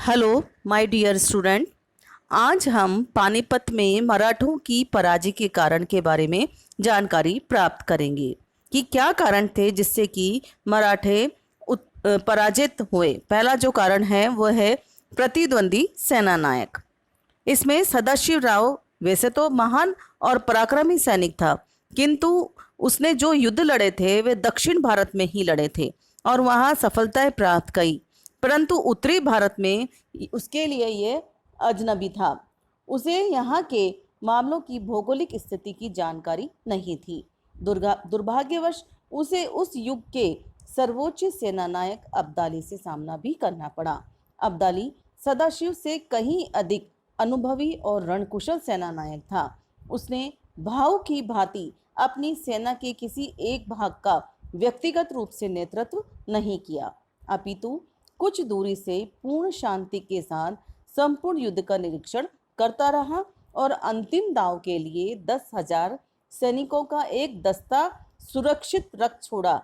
Hello my dear student. आज हम पानीपत में मराठों की पराजय के कारण के बारे में जानकारी प्राप्त करेंगे कि क्या कारण थे जिससे कि मराठे पराजित हुए। पहला जो कारण है वह है प्रतिद्वंदी सेना नायक। इसमें सदाशिव राव वैसे तो महान और पराक्रमी सैनिक था, किंतु उसने जो युद्ध लड़े थे वे दक्षिण भारत में ही लड़े थे और वहाँ सफलताएं प्राप्त की। परंतु उत्तरी भारत में उसके लिए ये अजनबी था। उसे यहाँ के मामलों की भौगोलिक स्थिति की जानकारी नहीं थी। दुर्भाग्यवश उसे उस युग के सर्वोच्च सेना नायक अब्दाली से सामना भी करना पड़ा। अब्दाली सदाशिव से कहीं अधिक अनुभवी और रणकुशल सेना नायक था। उसने भाव की भांति अपनी सेना के किसी एक भाग का व्यक्तिगत रूप से नेतृत्व नहीं किया, अपितु कुछ दूरी से पूर्ण शांति के साथ संपूर्ण युद्ध का निरीक्षण करता रहा और अंतिम दांव के लिए 10,000 सैनिकों का एक दस्ता सुरक्षित रख छोड़ा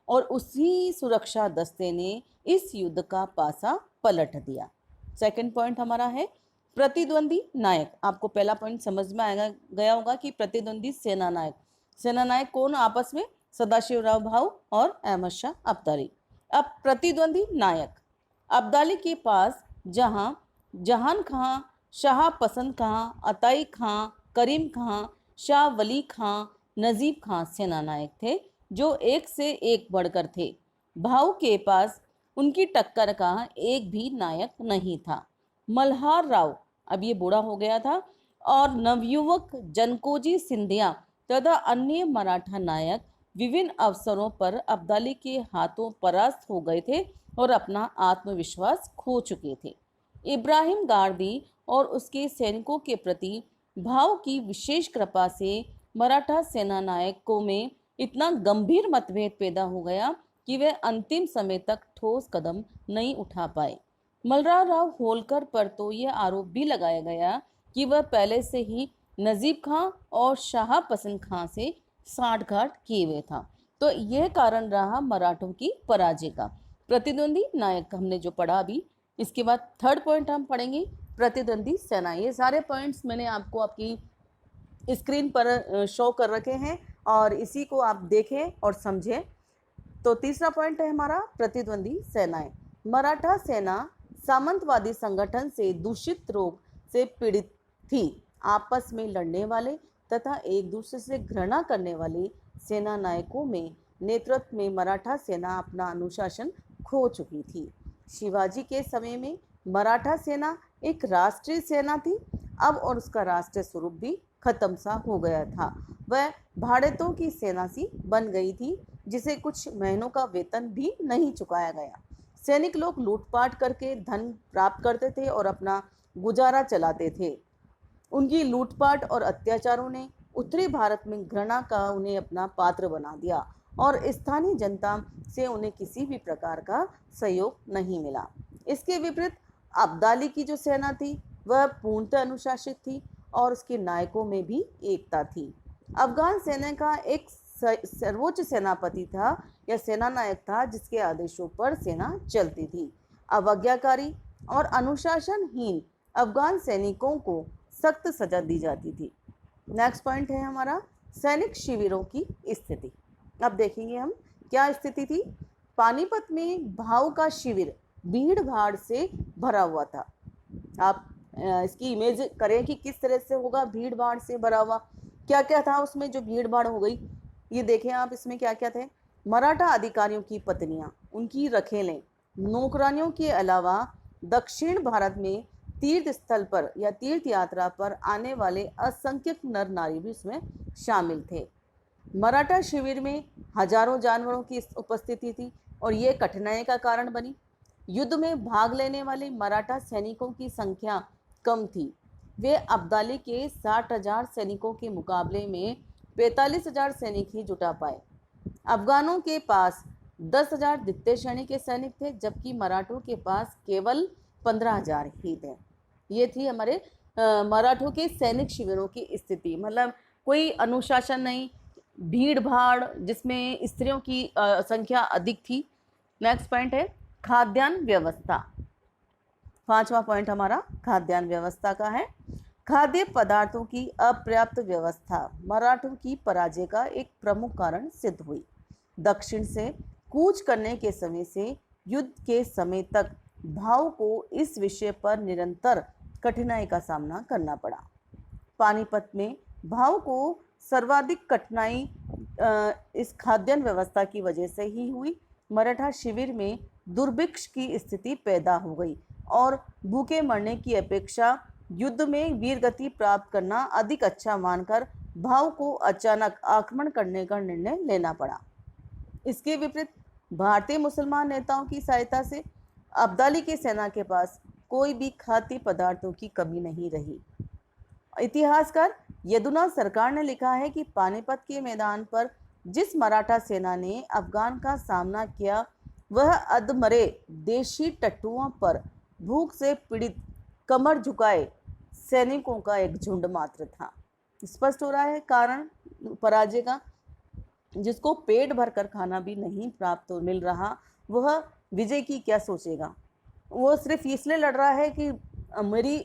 और उसी सुरक्षा दस्ते ने इस युद्ध का पासा पलट दिया। सेकंड पॉइंट हमारा है प्रतिद्वंदी नायक। आपको पहला पॉइंट समझ में आएगा गया होगा कि प्रतिद्वंदी सेना नायक। सेना नायक कौन आपस में? सदाशिवराव भाऊ और अहमद शाह अब्दाली। अब प्रतिद्वंदी नायक अब्दाली के पास जहान खां, शाह पसंद खां, अताई खां, करीम खां, शाह वली खां, नजीब खां सेना नायक थे जो एक से एक बढ़कर थे। भाऊ के पास उनकी टक्कर का एक भी नायक नहीं था। मल्हार राव अब ये बूढ़ा हो गया था और नवयुवक जनकोजी सिंधिया तथा अन्य मराठा नायक विभिन्न अवसरों पर अब्दाली के हाथों परास्त हो गए थे और अपना आत्मविश्वास खो चुके थे। इब्राहिम गारदी और उसके सैनिकों के प्रति भाव की विशेष कृपा से मराठा सेना नायकों में इतना गंभीर मतभेद पैदा हो गया कि वे अंतिम समय तक ठोस कदम नहीं उठा पाए। मल्हार राव होलकर पर तो यह आरोप भी लगाया गया कि वह पहले से ही नजीब खां और शाह पसंद खां से साठगांठ किए हुए था। तो यह कारण रहा मराठों की पराजय का। प्रतिद्वंदी नायक हमने जो पढ़ा अभी, इसके बाद थर्ड पॉइंट हम पढ़ेंगे प्रतिद्वंदी सेना। ये सारे पॉइंट्स मैंने आपको आपकी स्क्रीन पर शो कर रखे हैं और इसी को आप देखें और समझें। तो तीसरा पॉइंट है हमारा प्रतिद्वंदी सेनाएं। मराठा सेना सामंतवादी संगठन से दूषित रोग से पीड़ित थी। आपस में लड़ने वाले तथा एक दूसरे से घृणा करने वाले सेना नायकों में नेतृत्व में मराठा सेना अपना अनुशासन खो चुकी थी। शिवाजी के समय में मराठा सेना एक राष्ट्रीय सेना थी अब, और उसका राष्ट्रीय स्वरूप भी खत्म सा हो गया था। वह भाड़ेतों की सेना सी बन गई थी जिसे कुछ महीनों का वेतन भी नहीं चुकाया गया। सैनिक लोग लूटपाट करके धन प्राप्त करते थे और अपना गुजारा चलाते थे। उनकी लूटपाट और अत्याचारों ने उत्तरी भारत में घृणा का उन्हें अपना पात्र बना दिया और स्थानीय जनता से उन्हें किसी भी प्रकार का सहयोग नहीं मिला। इसके विपरीत अब्दाली की जो सेना थी वह पूर्णतः अनुशासित थी और उसके नायकों में भी एकता थी। अफगान सेना का एक सर्वोच्च सेनापति था या सेना नायक था जिसके आदेशों पर सेना चलती थी। अवज्ञाकारी और अनुशासनहीन अफगान सैनिकों को सख्त सजा दी जाती थी। नेक्स्ट पॉइंट है हमारा सैनिक शिविरों की स्थिति। अब देखेंगे हम क्या स्थिति थी। पानीपत में भाव का शिविर भीड़ भाड़ से भरा हुआ था। आप इसकी इमेज करें कि किस तरह से होगा भीड़ भाड़ से भरा हुआ। क्या क्या था उसमें जो भीड़ भाड़ हो गई, ये देखें आप इसमें क्या क्या थे। मराठा अधिकारियों की पत्नियां, उनकी रखेलें, नौकरानियों के अलावा दक्षिण भारत में तीर्थ स्थल पर या तीर्थ यात्रा पर आने वाले असंख्य नर नारी भी इसमें शामिल थे। मराठा शिविर में हजारों जानवरों की उपस्थिति थी और ये कठिनाई का कारण बनी। युद्ध में भाग लेने वाले मराठा सैनिकों की संख्या कम थी। वे अब्दाली के 60,000 सैनिकों के मुकाबले में 45,000 सैनिक ही जुटा पाए। अफगानों के पास 10,000 द्वितीय श्रेणी के सैनिक थे जबकि मराठों के पास केवल 15,000 ही थे। ये थी हमारे मराठों के सैनिक शिविरों की स्थिति। मतलब कोई अनुशासन नहीं, भीड़ भाड़ जिसमें स्त्रियों की संख्या अधिक थी। नेक्स्ट पॉइंट है खाद्यान्न व्यवस्था। 5वां पॉइंट हमारा खाद्यान्न व्यवस्था का है। खाद्य पदार्थों की अपर्याप्त व्यवस्था मराठों की पराजय का एक प्रमुख कारण सिद्ध हुई। दक्षिण से कूच करने के समय से युद्ध के समय तक भाव को इस विषय पर निरंतर कठिनाई का सामना करना पड़ा। पानीपत में भाव को सर्वाधिक कठिनाई इस खाद्यान्न व्यवस्था की वजह से ही हुई। मराठा शिविर में दुर्भिक्ष की स्थिति पैदा हो गई और भूखे मरने की अपेक्षा युद्ध में वीरगति प्राप्त करना अधिक अच्छा मानकर भाव को अचानक आक्रमण करने का निर्णय लेना पड़ा। इसके विपरीत भारतीय मुसलमान नेताओं की सहायता से अब्दाली की सेना के पास कोई भी खाद्य पदार्थों की कमी नहीं रही। इतिहासकार यदुना सरकार ने लिखा है कि पानीपत के मैदान पर जिस मराठा सेना ने अफगान का सामना किया वह अधमरे देशी टट्टुओं पर भूख से पीड़ित कमर झुकाए सैनिकों का एक झुंड मात्र था। स्पष्ट हो रहा है कारण पराजय का। जिसको पेट भरकर खाना भी नहीं प्राप्त मिल रहा वह विजय की क्या सोचेगा। वो सिर्फ इसलिए लड़ रहा है कि मेरी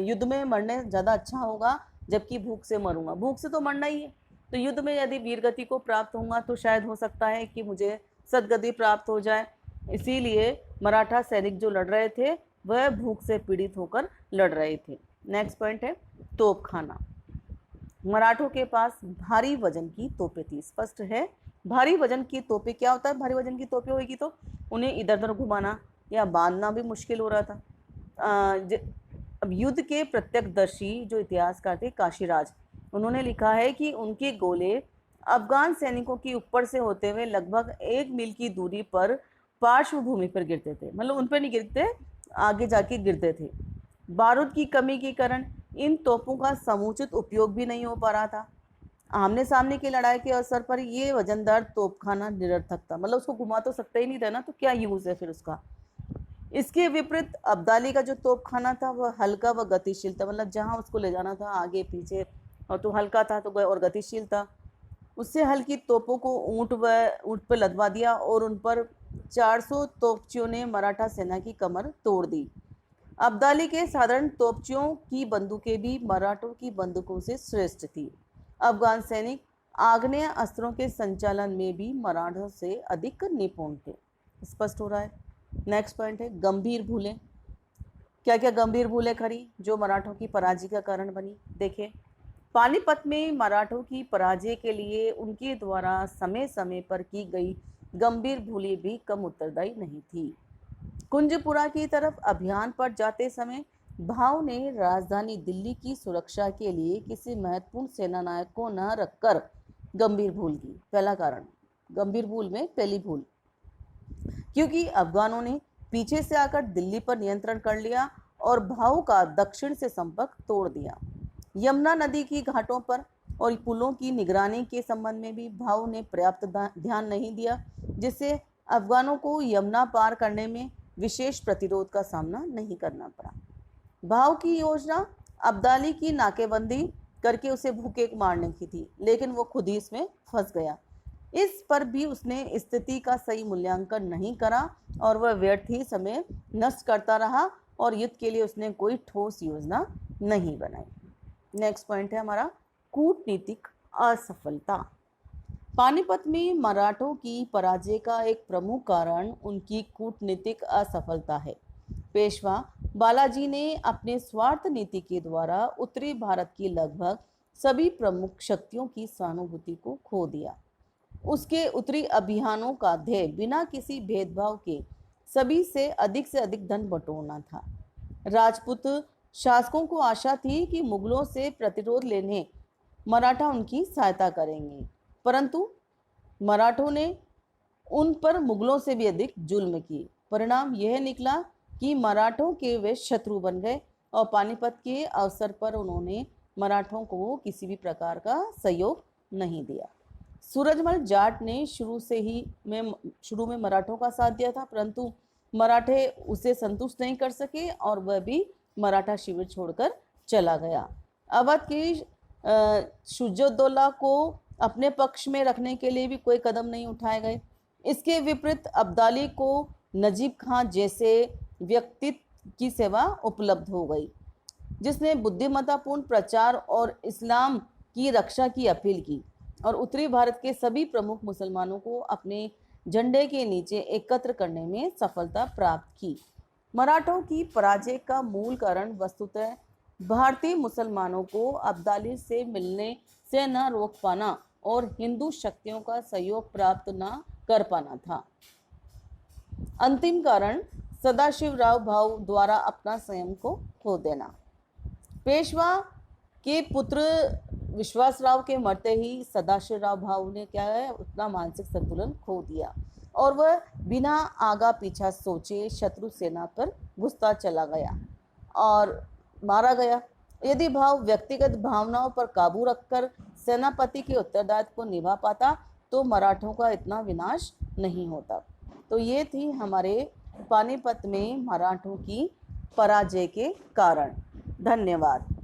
युद्ध में मरने ज़्यादा अच्छा होगा जबकि भूख से मरूंगा। भूख से तो मरना ही है, तो युद्ध में यदि वीरगति को प्राप्त होऊंगा तो शायद हो सकता है कि मुझे सदगति प्राप्त हो जाए। इसीलिए मराठा सैनिक जो लड़ रहे थे वह भूख से पीड़ित होकर लड़ रहे थे। नेक्स्ट पॉइंट है तोप खाना। मराठों के पास भारी वजन की तोपें थी। स्पष्ट है भारी वजन की तोपें क्या होता है। भारी वजन की तोपें होगी तो उन्हें इधर उधर घुमाना या बांधना भी मुश्किल हो रहा था। अब युद्ध के प्रत्यक्षदर्शी जो इतिहासकार थे काशीराज, उन्होंने लिखा है कि उनके गोले अफगान सैनिकों की ऊपर से होते हुए लगभग 1 मील की दूरी पर पार्श्व भूमि पर गिरते थे। मतलब उन पर नहीं गिरते, आगे जाके गिरते थे। बारूद की कमी के कारण इन तोपों का समुचित उपयोग भी नहीं हो पा रहा था। आमने सामने की लड़ाई के अवसर पर ये वजनदार तोपखाना निरर्थक था। मतलब उसको घुमा तो सकता ही नहीं था ना, तो क्या यूज़ है फिर उसका। इसके विपरीत अब्दाली का जो तोपखाना था वह हल्का व गतिशील था। मतलब जहाँ उसको ले जाना था आगे पीछे, और तो हल्का था तो और गतिशील था। उससे हल्की तोपों को ऊँट पर लदवा दिया और उन पर 400 तोपचियों ने मराठा सेना की कमर तोड़ दी। अब्दाली के साधारण तोपचियों की बंदूकें भी मराठों की बंदूकों से श्रेष्ठ थी। अफगान सैनिक आग्नेय अस्त्रों के संचालन में भी मराठों से अधिक निपुण थे। स्पष्ट हो रहा है। नेक्स्ट पॉइंट है गंभीर भूलें। क्या क्या गंभीर भूलें खरी जो मराठों की पराजय का कारण बनी। देखिए, पानीपत में मराठों की पराजय के लिए उनके द्वारा समय समय पर की गई गंभीर भूलें भी कम उत्तरदायी नहीं थी। कुंजपुरा की तरफ अभियान पर जाते समय भाव ने राजधानी दिल्ली की सुरक्षा के लिए किसी महत्वपूर्ण सेनानायक को न रखकर गंभीर भूल की। पहला कारण, गंभीर भूल में पहली भूल, क्योंकि अफगानों ने पीछे से आकर दिल्ली पर नियंत्रण कर लिया और भाव का दक्षिण से संपर्क तोड़ दिया। यमुना नदी की घाटों पर और पुलों की निगरानी के संबंध में भी भाव ने पर्याप्त ध्यान नहीं दिया, जिससे अफगानों को यमुना पार करने में विशेष प्रतिरोध का सामना नहीं करना पड़ा। भाव की योजना अब्दाली की नाकेबंदी करके उसे भूखे मारने की थी, लेकिन वो खुद ही इसमें फंस गया। इस पर भी उसने स्थिति का सही मूल्यांकन नहीं करा और वह व्यर्थ ही समय नष्ट करता रहा और युद्ध के लिए उसने कोई ठोस योजना नहीं बनाई। नेक्स्ट पॉइंट है हमारा कूटनीतिक असफलता। पानीपत में मराठों की पराजय का एक प्रमुख कारण उनकी कूटनीतिक असफलता है। पेशवा बालाजी ने अपने स्वार्थ नीति के द्वारा उत्तरी भारत की लगभग सभी प्रमुख शक्तियों की सहानुभूति को खो दिया। उसके उत्तरी अभियानों का ध्येय बिना किसी भेदभाव के सभी से अधिक धन बटोरना था। राजपूत शासकों को आशा थी कि मुगलों से प्रतिरोध लेने मराठा उनकी सहायता करेंगे, परंतु मराठों ने उन पर मुगलों से भी अधिक जुल्म किए। परिणाम यह निकला कि मराठों के वे शत्रु बन गए और पानीपत के अवसर पर उन्होंने मराठों को किसी भी प्रकार का सहयोग नहीं दिया। सूरजमल जाट ने शुरू में मराठों का साथ दिया था, परंतु मराठे उसे संतुष्ट नहीं कर सके और वह भी मराठा शिविर छोड़कर चला गया। अवध के शुजाउद्दौला को अपने पक्ष में रखने के लिए भी कोई कदम नहीं उठाए गए। इसके विपरीत अब्दाली को नजीब खां जैसे की सेवा उपलब्ध हो गई, जिसने बुद्धिमत्तापूर्ण प्रचार और इस्लाम की रक्षा की अपील की और उत्तरी भारत के सभी प्रमुख मुसलमानों को अपने झंडे के नीचे एकत्र करने में सफलता प्राप्त की। मराठों की पराजय का मूल कारण वस्तुतः भारतीय मुसलमानों को अब्दाली से मिलने से न रोक पाना और हिंदू शक्तियों का सहयोग प्राप्त न कर पाना था। अंतिम कारण सदाशिवराव भाऊ द्वारा अपना संयम को खो देना। पेशवा के पुत्र विश्वासराव के मरते ही सदाशिवराव भाऊ ने क्या है, अपना मानसिक संतुलन खो दिया और वह बिना आगा पीछा सोचे शत्रु सेना पर घुसता चला गया और मारा गया। यदि भाव व्यक्तिगत भावनाओं पर काबू रखकर सेनापति के उत्तरदायित्व को निभा पाता तो मराठों का इतना विनाश नहीं होता। तो ये थी हमारे पानीपत में मराठों की पराजय के कारण। धन्यवाद।